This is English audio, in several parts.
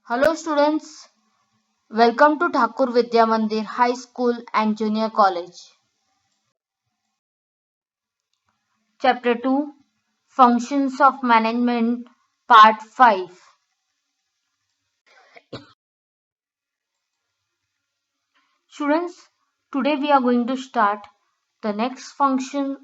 Hello students, welcome to Thakur Vidya Mandir High School and Junior College. Chapter 2 Functions of Management Part 5. Students, today we are going to start the next function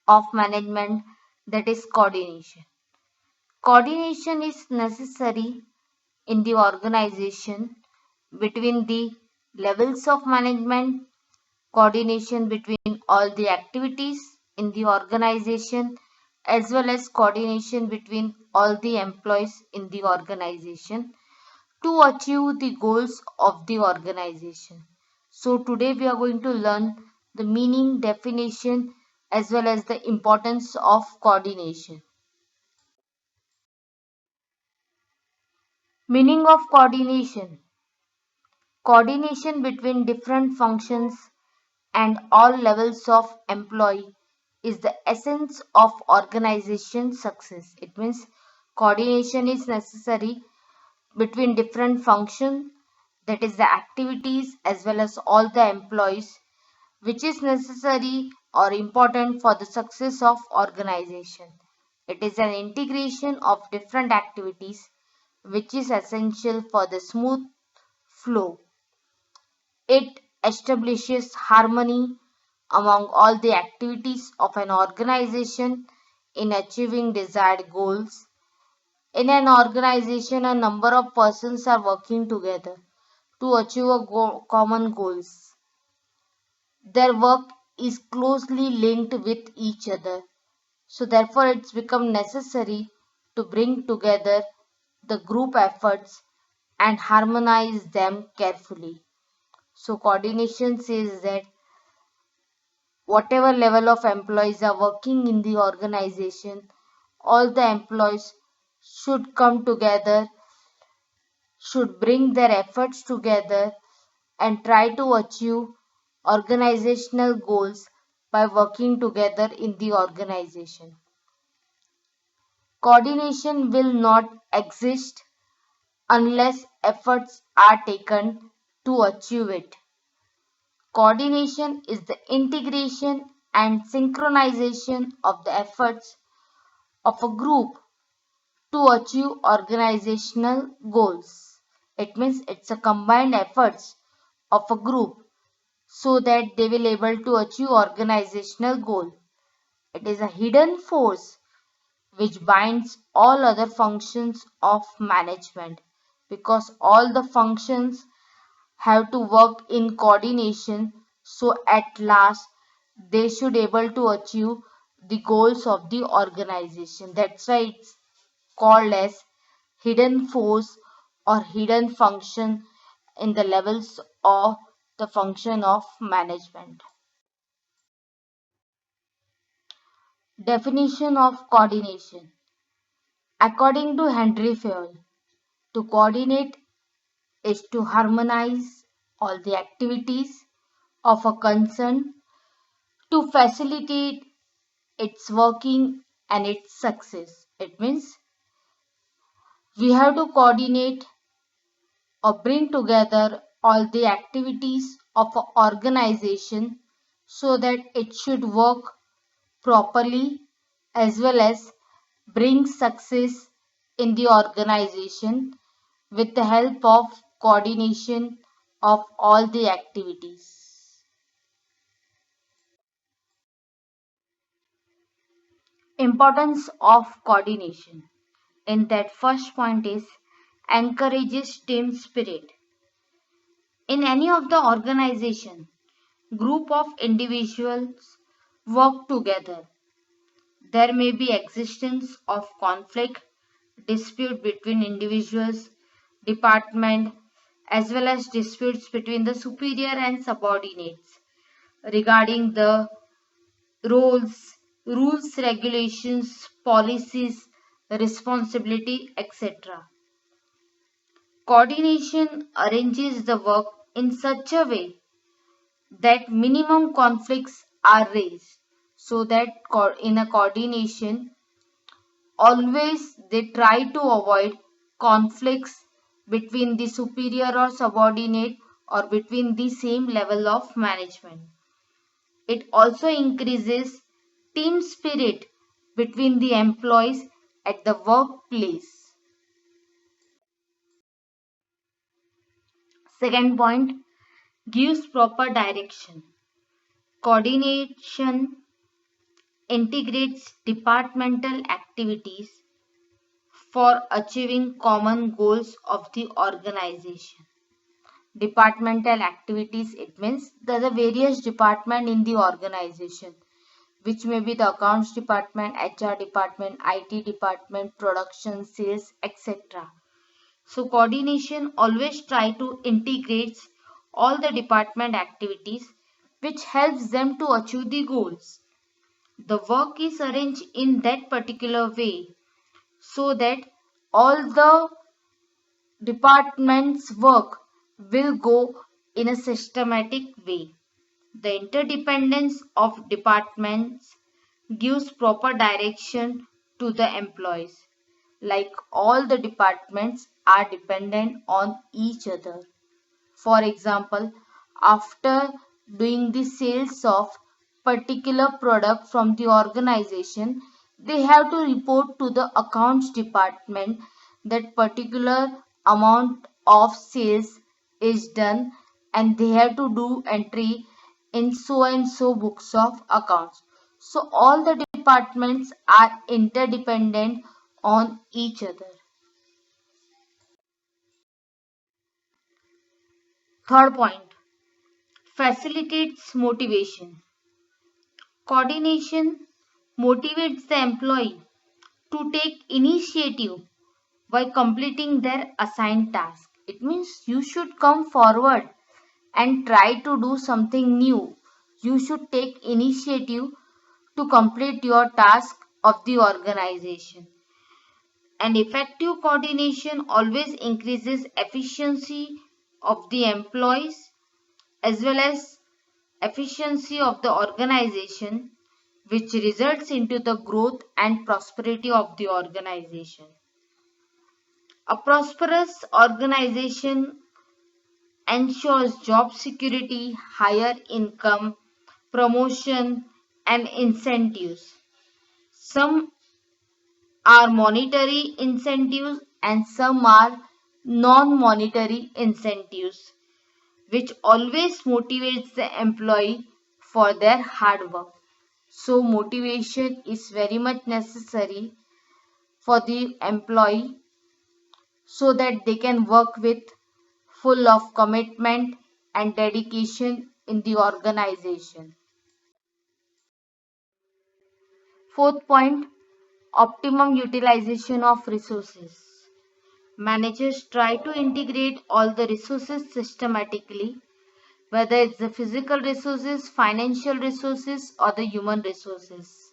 of management, that is coordination. Coordination is necessary in the organization between the levels of management, coordination between all the activities in the organization, as well as coordination between all the employees in the organization to achieve the goals of the organization. So today we are going to learn the meaning, definition, as well as the importance of coordination. Meaning of coordination. Coordination between different functions and all levels of employee is the essence of organization success. It means coordination is necessary between different functions, that is the activities as well as all the employees, which is necessary or important for the success of organization. It is an integration of different activities which is essential for the smooth flow. It establishes harmony among all the activities of an organization in achieving desired goals. In an organization, a number of persons are working together to achieve common goals. Their work is closely linked with each other. So, therefore, it's become necessary to bring together the group efforts and harmonize them carefully. So, coordination says that whatever level of employees are working in the organization, all the employees should come together, should bring their efforts together and try to achieve organizational goals by working together in the organization. Coordination will not exist unless efforts are taken to achieve it. Coordination is the integration and synchronization of the efforts of a group to achieve organizational goals. It means it's a combined efforts of a group so that they will able to achieve organizational goal. It is a hidden force which binds all other functions of management because all the functions have to work in coordination, so at last they should able to achieve the goals of the organization. That's why it's called as hidden force or hidden function in the levels of the function of management. Definition of coordination. According to Henry Fayol, to coordinate is to harmonize all the activities of a concern to facilitate its working and its success. It means we have to coordinate or bring together all the activities of an organization so that it should work properly as well as bring success in the organization with the help of coordination of all the activities. Importance of coordination. In that first point is encourages team spirit. In any of the organization, group of individuals work together. There may be existence of conflict, dispute between individuals, department, as well as disputes between the superior and subordinates regarding the roles, rules, regulations, policies, responsibility, etc. Coordination arranges the work in such a way that minimum conflicts are raised so that in a coordination always they try to avoid conflicts between the superior or subordinate, or between the same level of management. It also increases team spirit between the employees at the workplace. Second point, gives proper direction. Coordination integrates departmental activities for achieving common goals of the organization. Departmental activities, it means there are various departments in the organization, which may be the accounts department, HR department, IT department, production, sales, etc. So coordination always try to integrate all the department activities which helps them to achieve the goals. The work is arranged in that particular way so that all the department's work will go in a systematic way. The interdependence of departments gives proper direction to the employees. Like all the departments are dependent on each other. For example, after doing the sales of particular product from the organization, they have to report to the accounts department that particular amount of sales is done, and they have to do entry in so and so books of accounts. So all the departments are interdependent on each other. Third point, facilitates motivation. Coordination motivates the employee to take initiative by completing their assigned task. It means you should come forward and try to do something new. You should take initiative to complete your task of the organization. And effective coordination always increases efficiency of the employees as well as efficiency of the organization, which results into the growth and prosperity of the organization. A prosperous organization ensures job security, higher income, promotion, and incentives. Some are monetary incentives and some are non-monetary incentives, which always motivates the employee for their hard work. So motivation is very much necessary for the employee so that they can work with full of commitment and dedication in the organization. Fourth point, optimum utilization of resources. Managers try to integrate all the resources systematically, whether it's the physical resources, financial resources, or the human resources.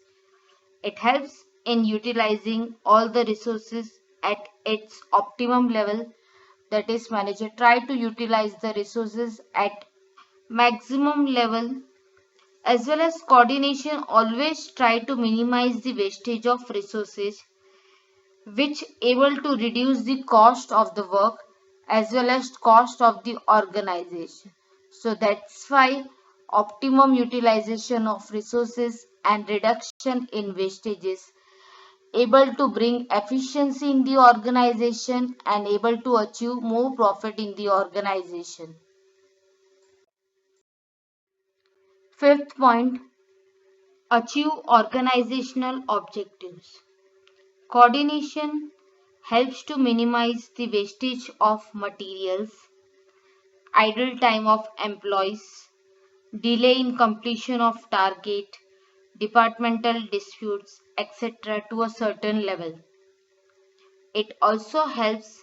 It helps in utilizing all the resources at its optimum level. That is, manager try to utilize the resources at maximum level, as well as coordination always try to minimize the wastage of resources, which able to reduce the cost of the work as well as cost of the organization. So that's why optimum utilization of resources and reduction in wastages able to bring efficiency in the organization and able to achieve more profit in the organization. Fifth point, achieve organizational objectives. Coordination helps to minimize the wastage of materials, idle time of employees, delay in completion of target, departmental disputes, etc. to a certain level. It also helps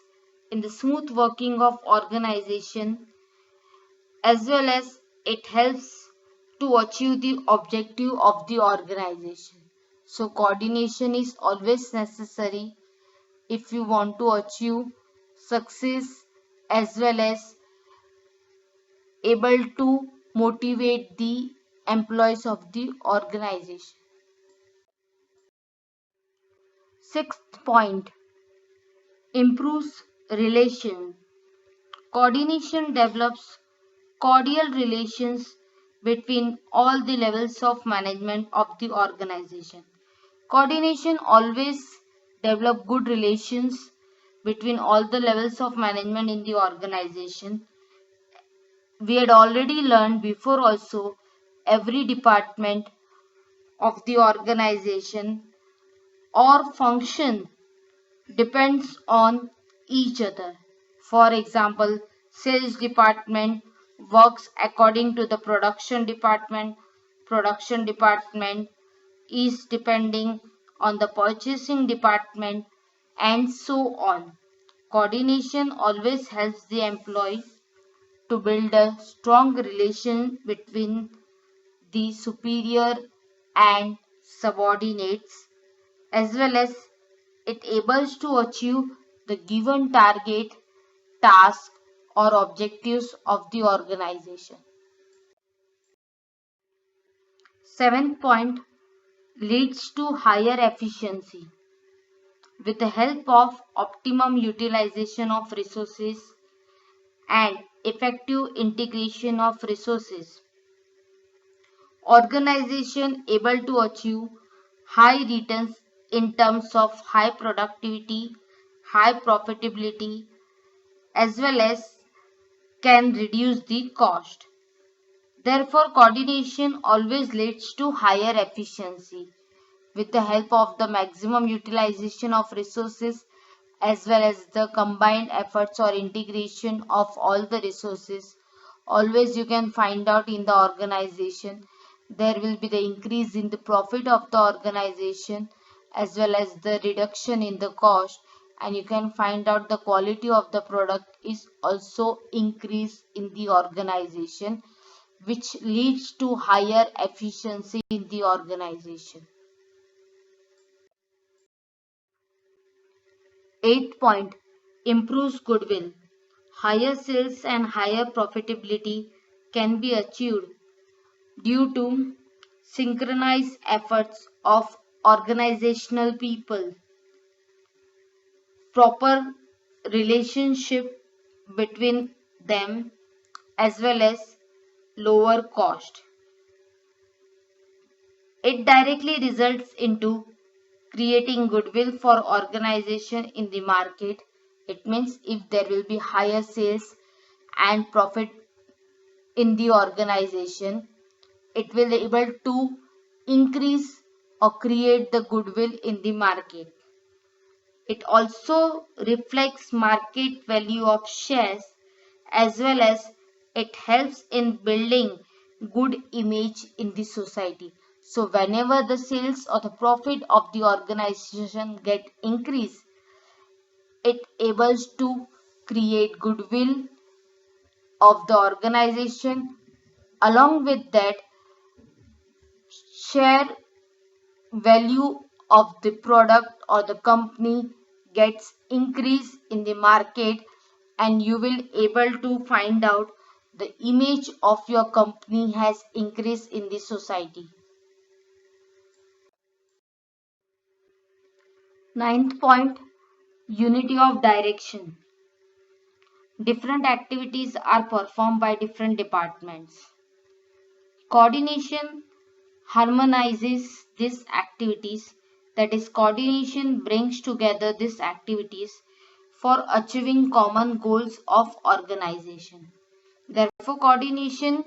in the smooth working of organization as well as it helps to achieve the objective of the organization. So coordination is always necessary if you want to achieve success as well as able to motivate the employees of the organization. Sixth point, improves relation. Coordination develops cordial relations between all the levels of management of the organization. Coordination always develop good relations between all the levels of management in the organization. We had already learned before also every department of the organization or function depends on each other. For example, sales department works according to the production department is depending on the purchasing department, and so on. Coordination always helps the employee to build a strong relation between the superior and subordinates, as well as it able to achieve the given target, task, or objectives of the organization. Seventh point, leads to higher efficiency. With the help of optimum utilization of resources and effective integration of resources, organization able to achieve high returns in terms of high productivity, high profitability, as well as can reduce the cost. Therefore, coordination always leads to higher efficiency. With the help of the maximum utilization of resources as well as the combined efforts or integration of all the resources, always you can find out in the organization there will be the increase in the profit of the organization as well as the reduction in the cost, and you can find out the quality of the product is also increased in the organization, which leads to higher efficiency in the organization. Eighth point, improves goodwill. Higher sales and higher profitability can be achieved due to synchronized efforts of organizational people, proper relationship between them, as well as lower cost. It directly results into creating goodwill for organization in the market. It means if there will be higher sales and profit in the organization, it will be able to increase or create the goodwill in the market. It also reflects market value of shares, as well as it helps in building good image in the society. So whenever the sales or the profit of the organization get increased, it able to create goodwill of the organization. Along with that, share value of the product or the company gets increased in the market, and you will able to find out the image of your company has increased in the society. Ninth point, unity of direction. Different activities are performed by different departments. Coordination harmonizes these activities, that is, coordination brings together these activities for achieving common goals of organization. Therefore, coordination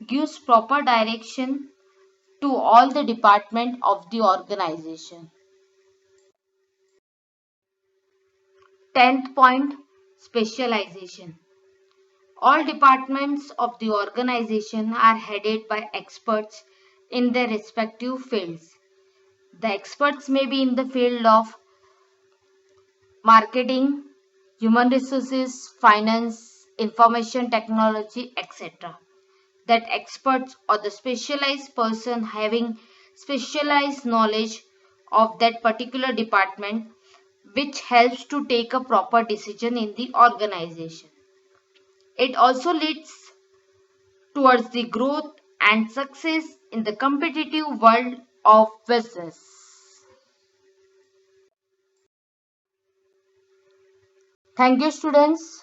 gives proper direction to all the department of the organization. 10th point, specialization. All departments of the organization are headed by experts in their respective fields. The experts may be in the field of marketing, human resources, finance, information technology, etc. That experts or the specialized person having specialized knowledge of that particular department, which helps to take a proper decision in the organization. It also leads towards the growth and success in the competitive world of business. Thank you, students.